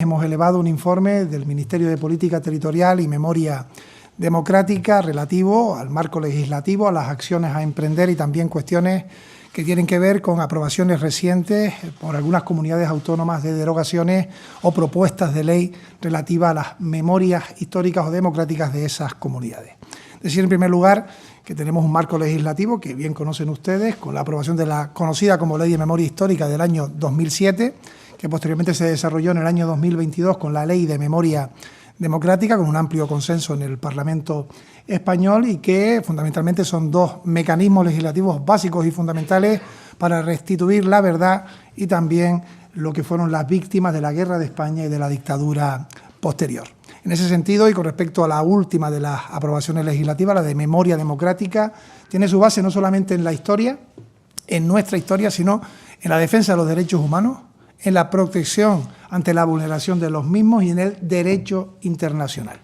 hemos elevado un informe del Ministerio de Política Territorial y Memoria Democrática relativo al marco legislativo, a las acciones a emprender y también cuestiones que tienen que ver con aprobaciones recientes por algunas comunidades autónomas de derogaciones o propuestas de ley relativas a las memorias históricas o democráticas de esas comunidades. Decir, en primer lugar, que tenemos un marco legislativo que bien conocen ustedes, con la aprobación de la conocida como Ley de Memoria Histórica del año 2007, que posteriormente se desarrolló en el año 2022 con la Ley de Memoria Democrática, con un amplio consenso en el Parlamento español, y que fundamentalmente son dos mecanismos legislativos básicos y fundamentales para restituir la verdad y también lo que fueron las víctimas de la Guerra de España y de la dictadura posterior. En ese sentido, y con respecto a la última de las aprobaciones legislativas, la de Memoria Democrática, tiene su base no solamente en la historia, en nuestra historia, sino en la defensa de los derechos humanos, en la protección ante la vulneración de los mismos y en el derecho internacional.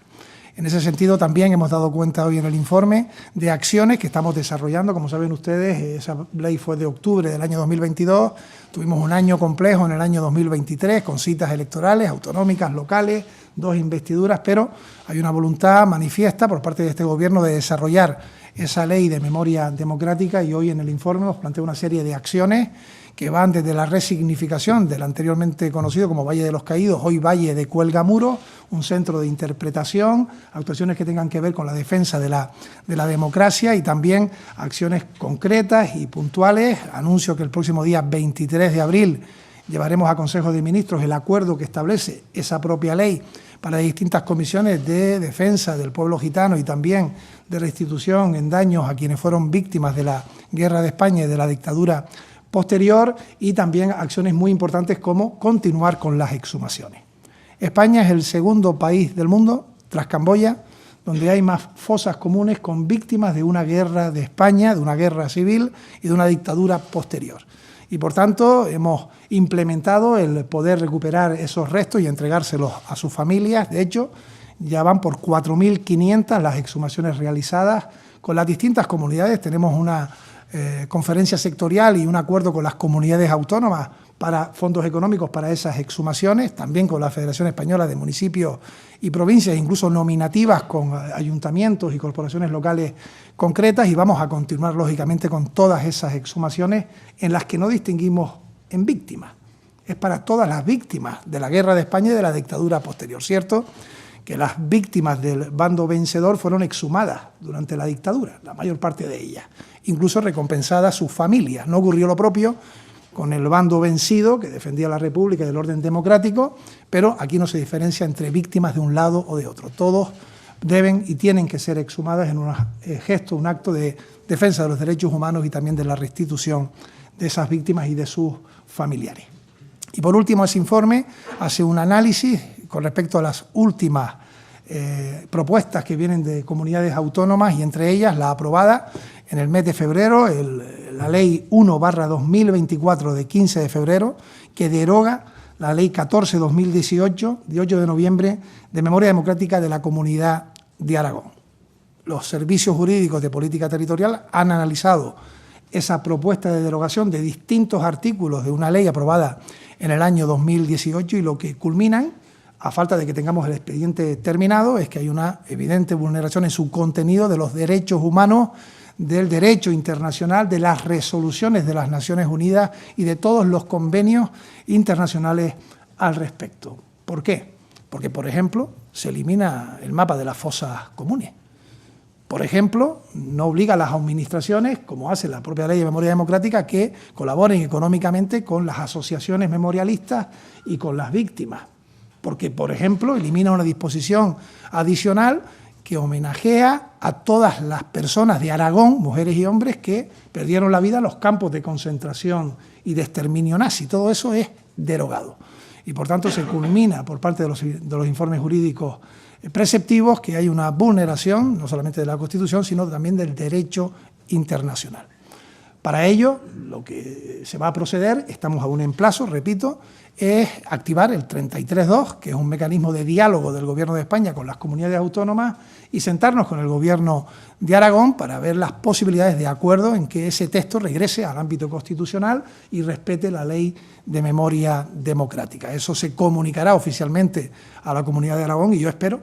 En ese sentido, también hemos dado cuenta hoy en el informe de acciones que estamos desarrollando. Como saben ustedes, esa ley fue de octubre del año 2022, tuvimos un año complejo en el año 2023 con citas electorales, autonómicas, locales, 2 investiduras, pero hay una voluntad manifiesta por parte de este Gobierno de desarrollar esa ley de memoria democrática, y hoy en el informe nos plantea una serie de acciones que van desde la resignificación del anteriormente conocido como Valle de los Caídos, hoy Valle de Cuelgamuros, un centro de interpretación, actuaciones que tengan que ver con la defensa de la democracia y también acciones concretas y puntuales. Anuncio que el próximo día 23 de abril llevaremos a Consejo de Ministros el acuerdo que establece esa propia ley para distintas comisiones de defensa del pueblo gitano y también de restitución en daños a quienes fueron víctimas de la Guerra de España y de la dictadura posterior, y también acciones muy importantes como continuar con las exhumaciones. España es el segundo país del mundo, tras Camboya, donde hay más fosas comunes con víctimas de una guerra de España, de una guerra civil y de una dictadura posterior. Y por tanto hemos implementado el poder recuperar esos restos y entregárselos a sus familias. De hecho, ya van por 4.500 las exhumaciones realizadas con las distintas comunidades. Tenemos una conferencia sectorial y un acuerdo con las comunidades autónomas para fondos económicos para esas exhumaciones, también con la Federación Española de Municipios y Provincias, incluso nominativas con ayuntamientos y corporaciones locales concretas, y vamos a continuar lógicamente con todas esas exhumaciones en las que no distinguimos en víctimas. Es para todas las víctimas de la Guerra de España y de la dictadura posterior. Cierto que las víctimas del bando vencedor fueron exhumadas durante la dictadura, la mayor parte de ellas, incluso recompensadas sus familias. No ocurrió lo propio con el bando vencido, que defendía la República y el orden democrático, pero aquí no se diferencia entre víctimas de un lado o de otro. Todos deben y tienen que ser exhumadas en un gesto, un acto de defensa de los derechos humanos y también de la restitución de esas víctimas y de sus familiares. Y por último, ese informe hace un análisis con respecto a las últimas propuestas que vienen de comunidades autónomas, y entre ellas la aprobada en el mes de febrero, la Ley 1/2024 de 15 de febrero, que deroga la Ley 14/2018, de 8 de noviembre, de Memoria Democrática de la Comunidad de Aragón. Los servicios jurídicos de política territorial han analizado esa propuesta de derogación de distintos artículos de una ley aprobada en el año 2018, y lo que culminan, a falta de que tengamos el expediente terminado, es que hay una evidente vulneración en su contenido de los derechos humanos, del derecho internacional, de las resoluciones de las Naciones Unidas y de todos los convenios internacionales al respecto. ¿Por qué? Porque, por ejemplo, se elimina el mapa de las fosas comunes. Por ejemplo, no obliga a las administraciones, como hace la propia Ley de Memoria Democrática, que colaboren económicamente con las asociaciones memorialistas y con las víctimas. Porque, por ejemplo, elimina una disposición adicional que homenajea a todas las personas de Aragón, mujeres y hombres, que perdieron la vida en los campos de concentración y de exterminio nazi. Todo eso es derogado. Y, por tanto, se culmina por parte de los informes jurídicos preceptivos que hay una vulneración, no solamente de la Constitución, sino también del derecho internacional. Para ello, lo que se va a proceder, estamos aún en plazo, repito, es activar el 33.2, que es un mecanismo de diálogo del Gobierno de España con las comunidades autónomas, y sentarnos con el Gobierno de Aragón para ver las posibilidades de acuerdo en que ese texto regrese al ámbito constitucional y respete la Ley de Memoria Democrática. Eso se comunicará oficialmente a la Comunidad de Aragón y yo espero,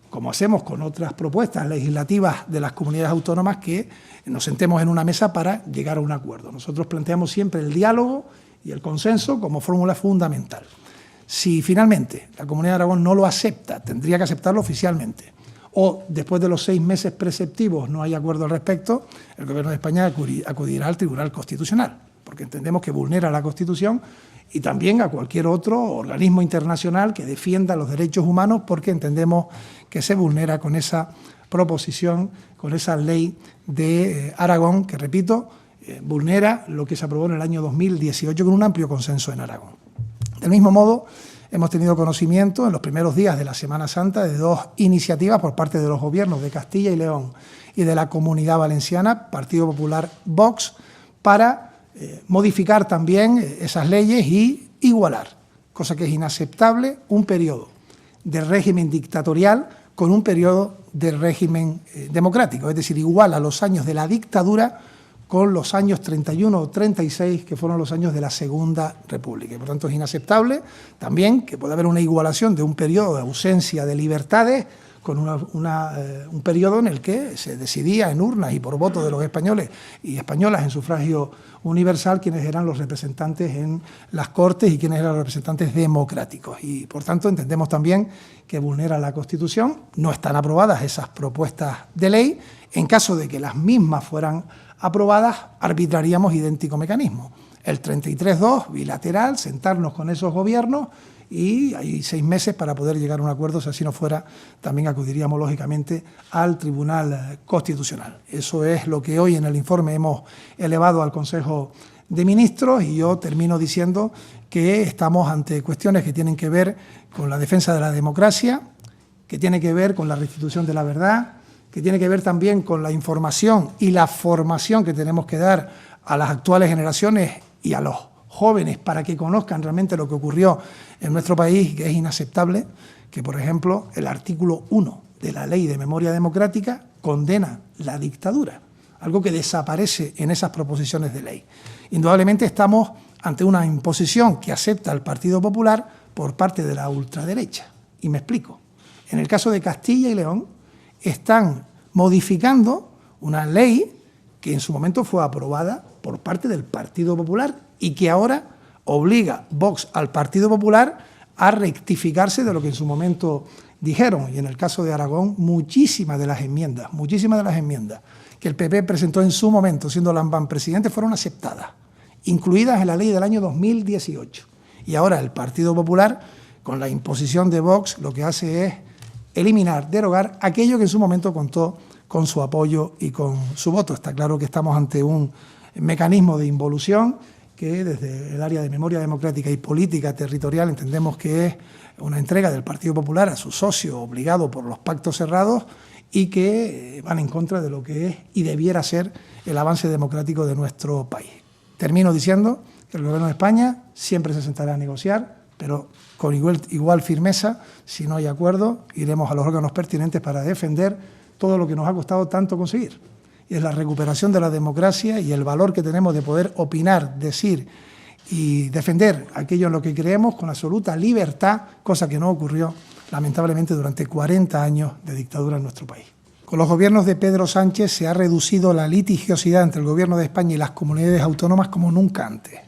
como hacemos con otras propuestas legislativas de las comunidades autónomas, que nos sentemos en una mesa para llegar a un acuerdo. Nosotros planteamos siempre el diálogo y el consenso como fórmula fundamental. Si finalmente la Comunidad de Aragón no lo acepta, tendría que aceptarlo oficialmente, o después de los 6 meses preceptivos no hay acuerdo al respecto, el Gobierno de España acudirá al Tribunal Constitucional, porque entendemos que vulnera la Constitución y también a cualquier otro organismo internacional que defienda los derechos humanos, porque entendemos que se vulnera con esa proposición, con esa ley de Aragón, que repito, vulnera lo que se aprobó en el año 2018 con un amplio consenso en Aragón. Del mismo modo, hemos tenido conocimiento en los primeros días de la Semana Santa de 2 iniciativas por parte de los gobiernos de Castilla y León y de la Comunidad Valenciana, Partido Popular, Vox, para modificar también esas leyes y igualar, cosa que es inaceptable, un periodo de régimen dictatorial con un periodo de régimen democrático, es decir, iguala los años de la dictadura con los años 31 o 36, que fueron los años de la Segunda República. Y por tanto, es inaceptable también que pueda haber una igualación de un periodo de ausencia de libertades con un periodo en el que se decidía en urnas y por voto de los españoles y españolas en sufragio universal quiénes eran los representantes en las Cortes y quiénes eran los representantes democráticos. Y, por tanto, entendemos también que vulnera la Constitución. No están aprobadas esas propuestas de ley. En caso de que las mismas fueran aprobadas, arbitraríamos idéntico mecanismo. El 33.2, bilateral, sentarnos con esos gobiernos y hay 6 meses para poder llegar a un acuerdo. Si así no fuera, también acudiríamos lógicamente al Tribunal Constitucional. Eso es lo que hoy en el informe hemos elevado al Consejo de Ministros y yo termino diciendo que estamos ante cuestiones que tienen que ver con la defensa de la democracia, que tiene que ver con la restitución de la verdad, que tiene que ver también con la información y la formación que tenemos que dar a las actuales generaciones y a los jóvenes para que conozcan realmente lo que ocurrió en nuestro país, que es inaceptable que, por ejemplo, el artículo 1 de la Ley de Memoria Democrática condena la dictadura, algo que desaparece en esas proposiciones de ley. Indudablemente estamos ante una imposición que acepta el Partido Popular por parte de la ultraderecha. Y me explico. En el caso de Castilla y León, están modificando una ley que en su momento fue aprobada por parte del Partido Popular y que ahora obliga Vox al Partido Popular a rectificarse de lo que en su momento dijeron. Y en el caso de Aragón, muchísimas de las enmiendas que el PP presentó en su momento, siendo Lambán presidente, fueron aceptadas, incluidas en la ley del año 2018. Y ahora el Partido Popular, con la imposición de Vox, lo que hace es eliminar, derogar aquello que en su momento contó con su apoyo y con su voto. Está claro que estamos ante un mecanismo de involución que desde el área de memoria democrática y política territorial entendemos que es una entrega del Partido Popular a su socio obligado por los pactos cerrados y que van en contra de lo que es y debiera ser el avance democrático de nuestro país. Termino diciendo que el Gobierno de España siempre se sentará a negociar, pero con igual firmeza. Si no hay acuerdo, iremos a los órganos pertinentes para defender todo lo que nos ha costado tanto conseguir. Y es la recuperación de la democracia y el valor que tenemos de poder opinar, decir y defender aquello en lo que creemos con absoluta libertad, cosa que no ocurrió lamentablemente durante 40 años de dictadura en nuestro país. Con los gobiernos de Pedro Sánchez se ha reducido la litigiosidad entre el Gobierno de España y las comunidades autónomas como nunca antes.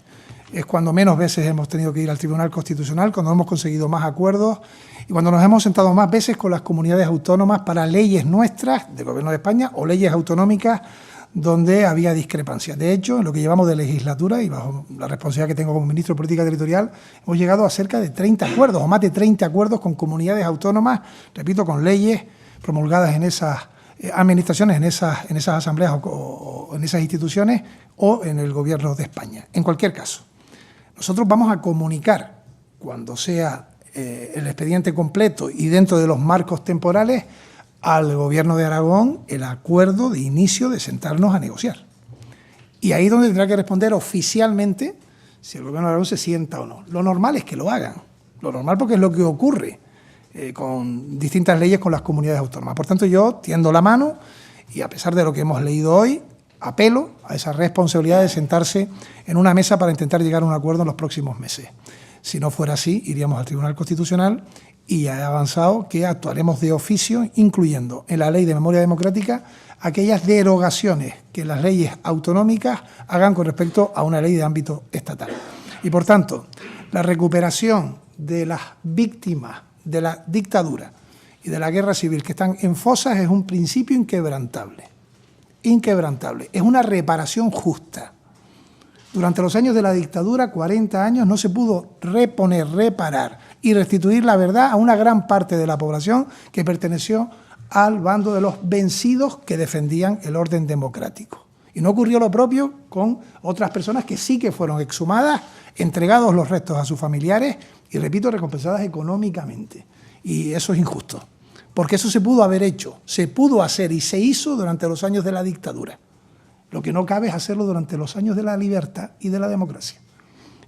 Es cuando menos veces hemos tenido que ir al Tribunal Constitucional, cuando hemos conseguido más acuerdos y cuando nos hemos sentado más veces con las comunidades autónomas para leyes nuestras, del Gobierno de España, o leyes autonómicas donde había discrepancias. De hecho, en lo que llevamos de legislatura y bajo la responsabilidad que tengo como ministro de Política Territorial, hemos llegado a cerca de 30 acuerdos, o más de 30 acuerdos con comunidades autónomas, repito, con leyes promulgadas en esas administraciones, en esas asambleas o en esas instituciones o en el Gobierno de España. En cualquier caso, nosotros vamos a comunicar, cuando sea el expediente completo y dentro de los marcos temporales, al Gobierno de Aragón el acuerdo de inicio de sentarnos a negociar. Y ahí es donde tendrá que responder oficialmente si el Gobierno de Aragón se sienta o no. Lo normal es que lo hagan, lo normal porque es lo que ocurre con distintas leyes con las comunidades autónomas. Por tanto, yo tiendo la mano y, a pesar de lo que hemos leído hoy, apelo a esa responsabilidad de sentarse en una mesa para intentar llegar a un acuerdo en los próximos meses. Si no fuera así, iríamos al Tribunal Constitucional y ya he avanzado que actuaremos de oficio, incluyendo en la Ley de Memoria Democrática aquellas derogaciones que las leyes autonómicas hagan con respecto a una ley de ámbito estatal. Y, por tanto, la recuperación de las víctimas de la dictadura y de la guerra civil que están en fosas es un principio inquebrantable. Inquebrantable. Es una reparación justa. Durante los años de la dictadura, 40 años, no se pudo reponer, reparar y restituir la verdad a una gran parte de la población que perteneció al bando de los vencidos que defendían el orden democrático. Y no ocurrió lo propio con otras personas que sí que fueron exhumadas, entregados los restos a sus familiares y, repito, recompensadas económicamente. Y eso es injusto, porque eso se pudo haber hecho, se pudo hacer y se hizo durante los años de la dictadura. Lo que no cabe es hacerlo durante los años de la libertad y de la democracia.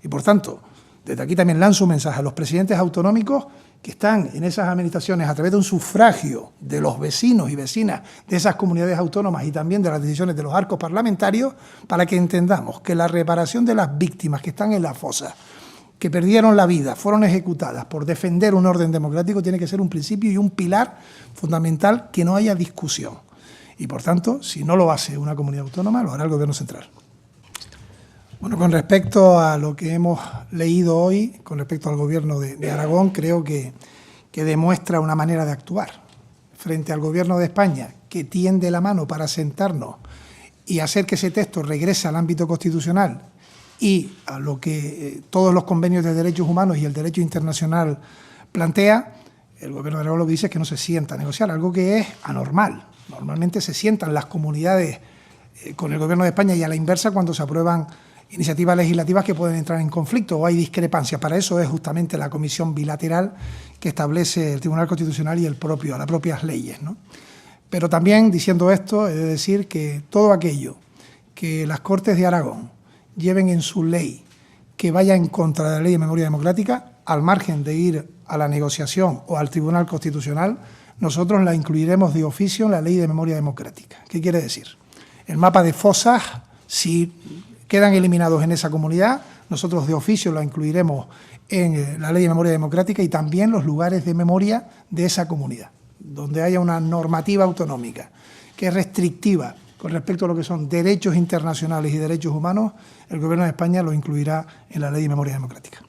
Y, por tanto, desde aquí también lanzo un mensaje a los presidentes autonómicos que están en esas administraciones a través de un sufragio de los vecinos y vecinas de esas comunidades autónomas y también de las decisiones de los arcos parlamentarios, para que entendamos que la reparación de las víctimas que están en la fosa, que perdieron la vida, fueron ejecutadas por defender un orden democrático, tiene que ser un principio y un pilar fundamental, que no haya discusión. Y, por tanto, si no lo hace una comunidad autónoma, lo hará el Gobierno central. Bueno, con respecto a lo que hemos leído hoy, con respecto al Gobierno de Aragón, creo que demuestra una manera de actuar frente al Gobierno de España, que tiende la mano para sentarnos y hacer que ese texto regrese al ámbito constitucional y a lo que todos los convenios de derechos humanos y el derecho internacional plantea. El Gobierno de Aragón lo que dice es que no se sienta a negociar, algo que es anormal. Normalmente se sientan las comunidades con el Gobierno de España y a la inversa cuando se aprueban iniciativas legislativas que pueden entrar en conflicto o hay discrepancias. Para eso es justamente la comisión bilateral que establece el Tribunal Constitucional y las propias leyes, ¿no? Pero también, diciendo esto, he de decir que todo aquello que las Cortes de Aragón lleven en su ley que vaya en contra de la Ley de Memoria Democrática, al margen de ir a la negociación o al Tribunal Constitucional, nosotros la incluiremos de oficio en la Ley de Memoria Democrática. ¿Qué quiere decir? El mapa de fosas, si quedan eliminados en esa comunidad, nosotros de oficio la incluiremos en la Ley de Memoria Democrática y también los lugares de memoria de esa comunidad, donde haya una normativa autonómica que es restrictiva con respecto a lo que son derechos internacionales y derechos humanos, el Gobierno de España lo incluirá en la Ley de Memoria Democrática.